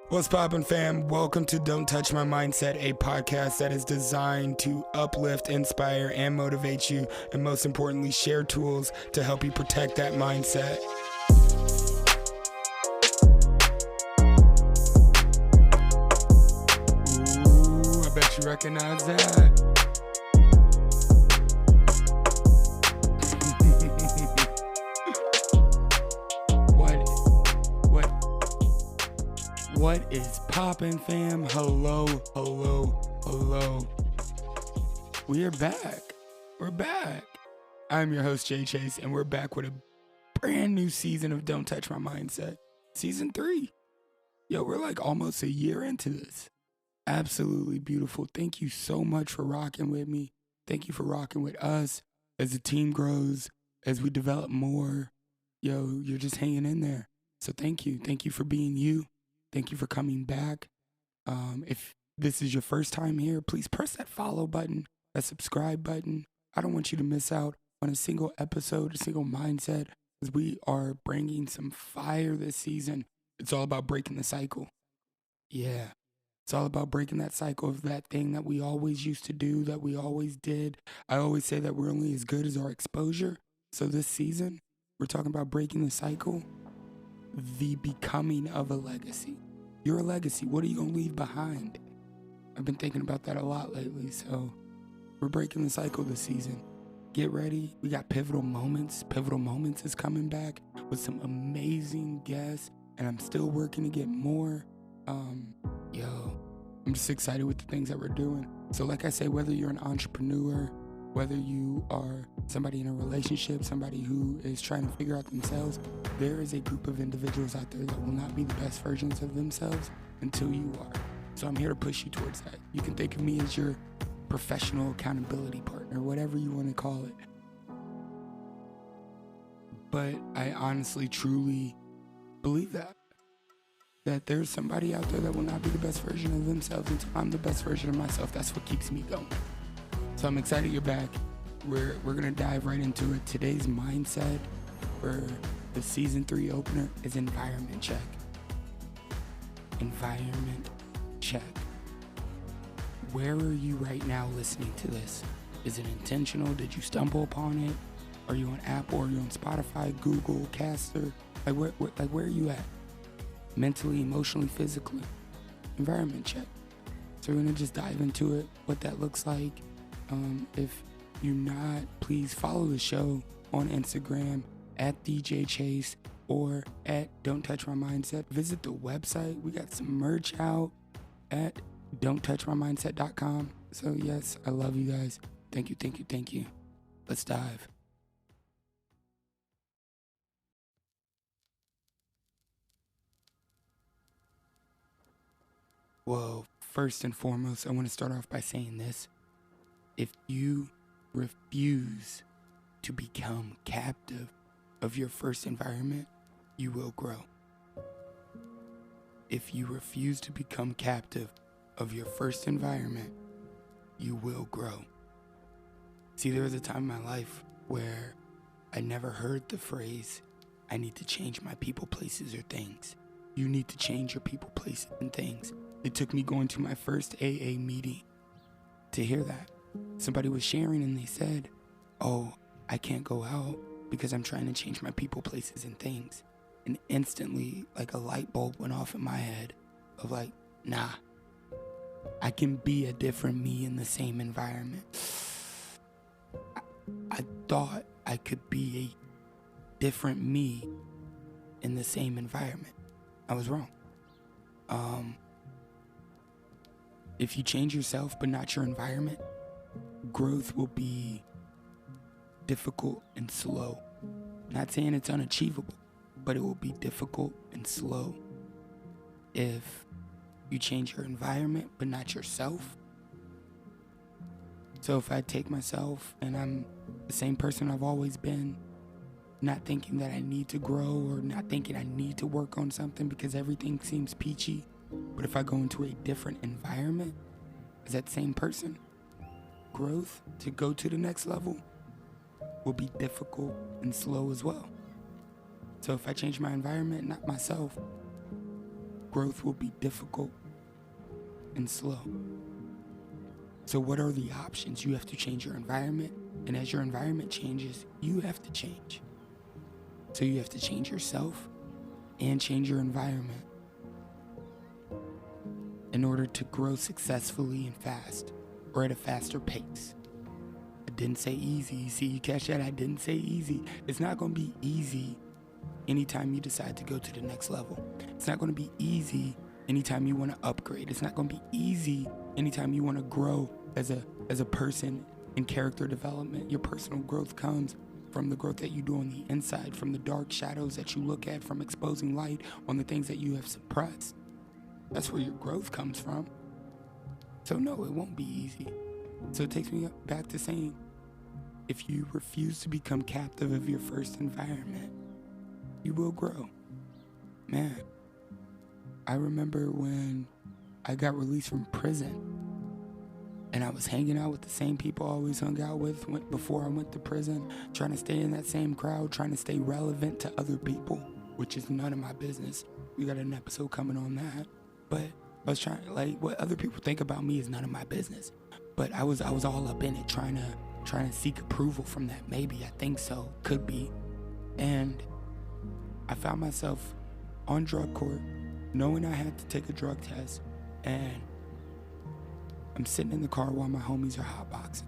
What's poppin', fam? Welcome to Don't Touch My Mindset, a podcast that is designed to uplift, inspire, and motivate you, and most importantly, share tools to help you protect that mindset. Ooh, I bet you recognize that. What is poppin', fam? Hello. We are back. We're back. I'm your host, Jay Chase, and we're back with a brand new season of Don't Touch My Mindset. Season 3. Yo, we're like almost a year into this. Absolutely beautiful. Thank you so much for rocking with me. Thank you for rocking with us as the team grows, as we develop more. Yo, you're just hanging in there. So thank you. Thank you for being you. Thank you for coming back. If this is your first time here, please press that follow button, that subscribe button. I don't want you to miss out on a single episode, a single mindset, because we are bringing some fire this season. It's all about breaking the cycle. Yeah, it's all about breaking that cycle of that thing that we always used to do, that we always did. I always say that we're only as good as our exposure. So this season, we're talking about breaking the cycle. The becoming of a legacy. You're a legacy. What are you going to leave behind? I've been thinking about that a lot lately. So we're breaking the cycle this season. Get ready. We got Pivotal Moments. Pivotal Moments is coming back with some amazing guests. And I'm still working to get more. I'm just excited with the things that we're doing. So like I say, whether you're an entrepreneur, whether you are somebody in a relationship, somebody who is trying to figure out themselves, there is a group of individuals out there that will not be the best versions of themselves until you are. So I'm here to push you towards that. You can think of me as your professional accountability partner, whatever you want to call it. But I honestly, truly believe that there's somebody out there that will not be the best version of themselves until I'm the best version of myself. That's what keeps me going. So I'm excited you're back. We're going to dive right into it. Today's mindset for the season 3 opener is environment check. Environment check. Where are you right now listening to this? Is it intentional? Did you stumble upon it? Are you on Apple? Are you on Spotify, Google, Caster? Where are you at? Mentally, emotionally, physically. Environment check. So we're going to just dive into it, what that looks like. If you're not, please follow the show on Instagram at DJ Chase or at Don't Touch My Mindset. Visit the website. We got some merch out at don'ttouchmymindset.com. So yes, I love you guys. Thank you. Let's dive. Well, first and foremost, I want to start off by saying this. If you refuse to become captive of your first environment, you will grow. If you refuse to become captive of your first environment, you will grow. See, there was a time in my life where I never heard the phrase, I need to change my people, places, or things. You need to change your people, places, and things. It took me going to my first AA meeting to hear that. Somebody was sharing and they said, oh, I can't go out because I'm trying to change my people, places, and things. And instantly, like a light bulb went off in my head of like, nah, I can be a different me in the same environment. I thought I could be a different me in the same environment. I was wrong. If you change yourself but not your environment, growth will be difficult and slow. Not saying it's unachievable, but it will be difficult and slow. If you change your environment but not yourself. So if I take myself and I'm the same person I've always been, not thinking that I need to grow or not thinking I need to work on something because everything seems peachy, but if I go into a different environment as that same person, growth to go to the next level will be difficult and slow as well. So if I change my environment, not myself, growth will be difficult and slow. So what are the options? You have to change your environment, and as your environment changes, you have to change. So you have to change yourself and change your environment in order to grow successfully and fast, or at a faster pace. I didn't say easy. See, you catch that? I didn't say easy. It's not going to be easy anytime you decide to go to the next level. It's not going to be easy anytime you want to upgrade. It's not going to be easy anytime you want to grow as a person in character development. Your personal growth comes from the growth that you do on the inside, from the dark shadows that you look at, from exposing light on the things that you have suppressed. That's where your growth comes from. So no, it won't be easy. So it takes me back to saying, if you refuse to become captive of your first environment, you will grow. Man, I remember when I got released from prison and I was hanging out with the same people I always hung out with before I went to prison, trying to stay in that same crowd, trying to stay relevant to other people, which is none of my business. We got an episode coming on that. But I was trying, like, what other people think about me is none of my business. But I was all up in it, trying to seek approval from that. Maybe, I think so, could be. And I found myself on drug court, knowing I had to take a drug test, and I'm sitting in the car while my homies are hotboxing.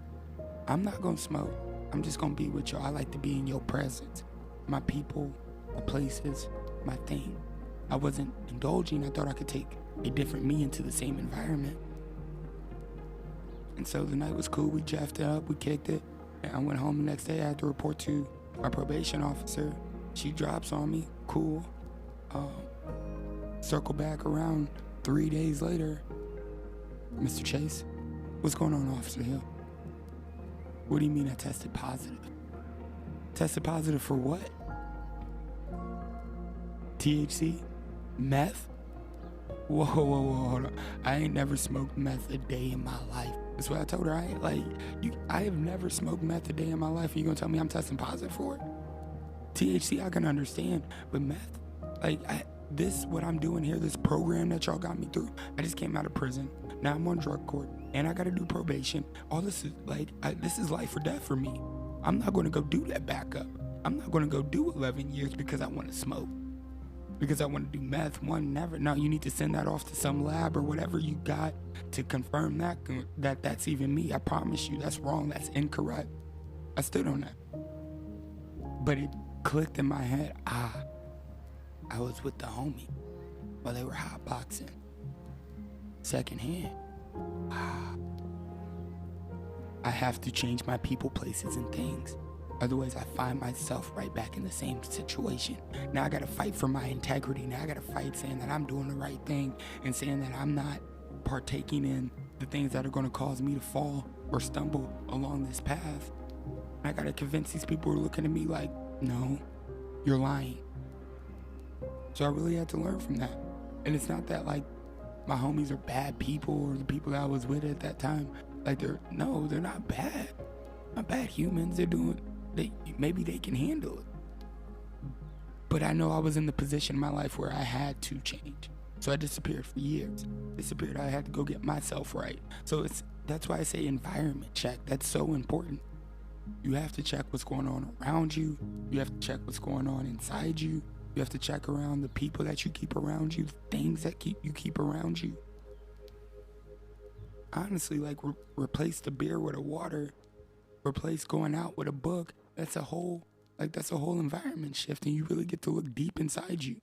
I'm not gonna smoke. I'm just gonna be with y'all. I like to be in your presence. My people, the places, my thing. I wasn't indulging. I thought I could take a different me into the same environment. And so the night was cool. We jaffed it up. We kicked it. And I went home the next day. I had to report to my probation officer. She drops on me. Cool. Circle back around 3 days later. Mr. Chase, what's going on, Officer Hill? What do you mean I tested positive? Tested positive for what? THC? Meth? Whoa, hold on. I ain't never smoked meth a day in my life. That's what I told her. I have never smoked meth a day in my life, and you gonna tell me I'm testing positive for it? THC, I can understand, but meth, what I'm doing here, this program that y'all got me through, I just came out of prison. Now I'm on drug court, and I gotta do probation. All this is this is life or death for me. I'm not gonna go do that backup. I'm not gonna go do 11 years because I wanna smoke. Because I want to do meth. Never. No, you need to send that off to some lab or whatever you got to confirm that's even me. I promise you, that's wrong. That's incorrect. I stood on that. But it clicked in my head. I was with the homie while they were hotboxing. Secondhand. I have to change my people, places, and things. Otherwise, I find myself right back in the same situation. Now I gotta fight for my integrity. Now I gotta fight saying that I'm doing the right thing and saying that I'm not partaking in the things that are gonna cause me to fall or stumble along this path. I gotta convince these people who are looking at me like, no, you're lying. So I really had to learn from that. And it's not that like my homies are bad people or the people that I was with at that time. They're not bad. Not bad humans. Maybe they can handle it. But I know I was in the position in my life where I had to change. So I disappeared for years. I had to go get myself right. So that's why I say environment check. That's so important. You have to check what's going on around you. You have to check what's going on inside you. You have to check around the people that you keep around you, the things that you keep around you. Honestly, replace the beer with a water. Replace going out with a book. That's a whole environment shift, and you really get to look deep inside you.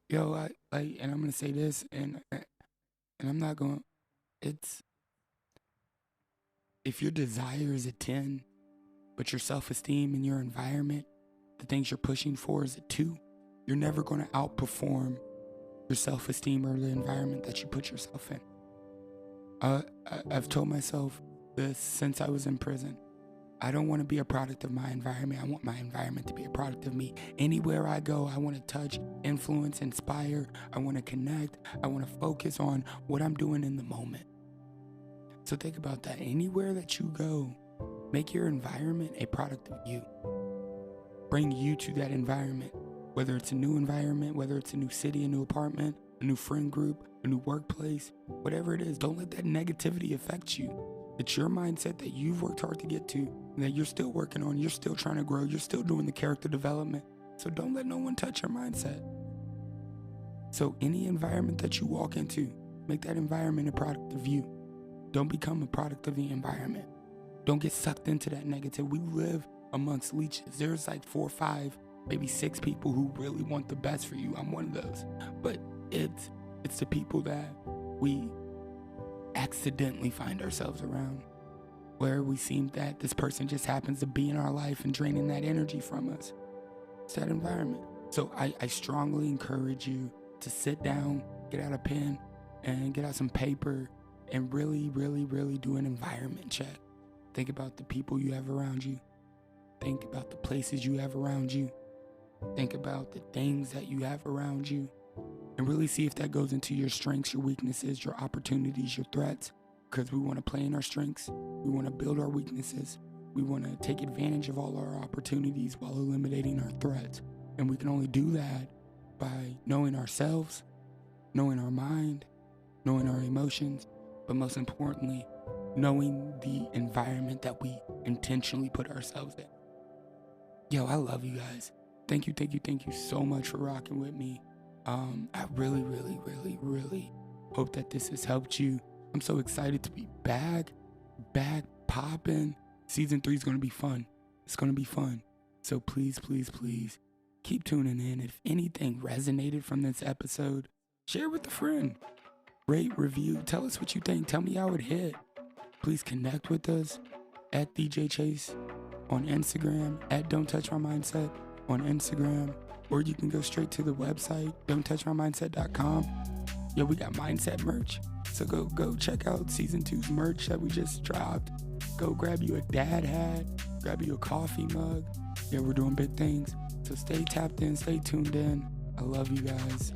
Yo, and I'm gonna say this, and I'm not going. If your desire is a 10, but your self-esteem and your environment, the things you're pushing for is a 2, you're never gonna outperform your self-esteem or the environment that you put yourself in. I've told myself this since I was in prison. I don't want to be a product of my environment. I want my environment to be a product of me. Anywhere I go, I want to touch, influence, inspire. I want to connect. I want to focus on what I'm doing in the moment. So think about that. Anywhere that you go, make your environment a product of you. Bring you to that environment. Whether it's a new environment, whether it's a new city, a new apartment, a new friend group, a new workplace, whatever it is, don't let that negativity affect you. It's your mindset that you've worked hard to get to, and that you're still working on, you're still trying to grow, you're still doing the character development. So don't let no one touch your mindset. So any environment that you walk into, make that environment a product of you. Don't become a product of the environment. Don't get sucked into that negative. We live amongst leeches. There's like 4 or 5, maybe 6 people who really want the best for you. I'm one of those. But it's the people that we accidentally find ourselves around, where we seem that this person just happens to be in our life and draining that energy from us. It's that environment. So I strongly encourage you to sit down, get out a pen, and get out some paper, and really, really, really do an environment check. Think about the people you have around you. Think about the places you have around you. Think about the things that you have around you. And really see if that goes into your strengths, your weaknesses, your opportunities, your threats. Because we want to play in our strengths. We want to build our weaknesses. We want to take advantage of all our opportunities while eliminating our threats. And we can only do that by knowing ourselves, knowing our mind, knowing our emotions, but most importantly, knowing the environment that we intentionally put ourselves in. Yo, I love you guys. Thank you so much for rocking with me. I really, really, really, really hope that this has helped you. I'm so excited to be back popping. Season 3 is going to be fun. It's going to be fun. So please, please, please keep tuning in. If anything resonated from this episode, share with a friend. Rate, review, tell us what you think. Tell me how it hit. Please connect with us at DJ Chase on Instagram, at Don't Touch My Mindset on Instagram, or you can go straight to the website, don'ttouchmymindset.com. Yo, we got mindset merch. So go check out season 2's merch that we just dropped. Go grab you a dad hat, grab you a coffee mug. Yeah, we're doing big things. So stay tapped in, stay tuned in. I love you guys.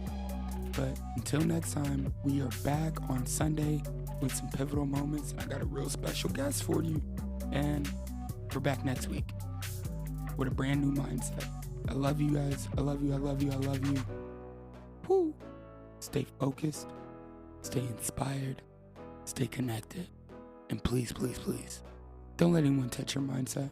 But until next time, we are back on Sunday with some pivotal moments. I got a real special guest for you. And we're back next week with a brand new mindset. I love you guys. I love you. I love you. I love you. Woo. Stay focused. Stay inspired. Stay connected. And please, please, please, don't let anyone touch your mindset.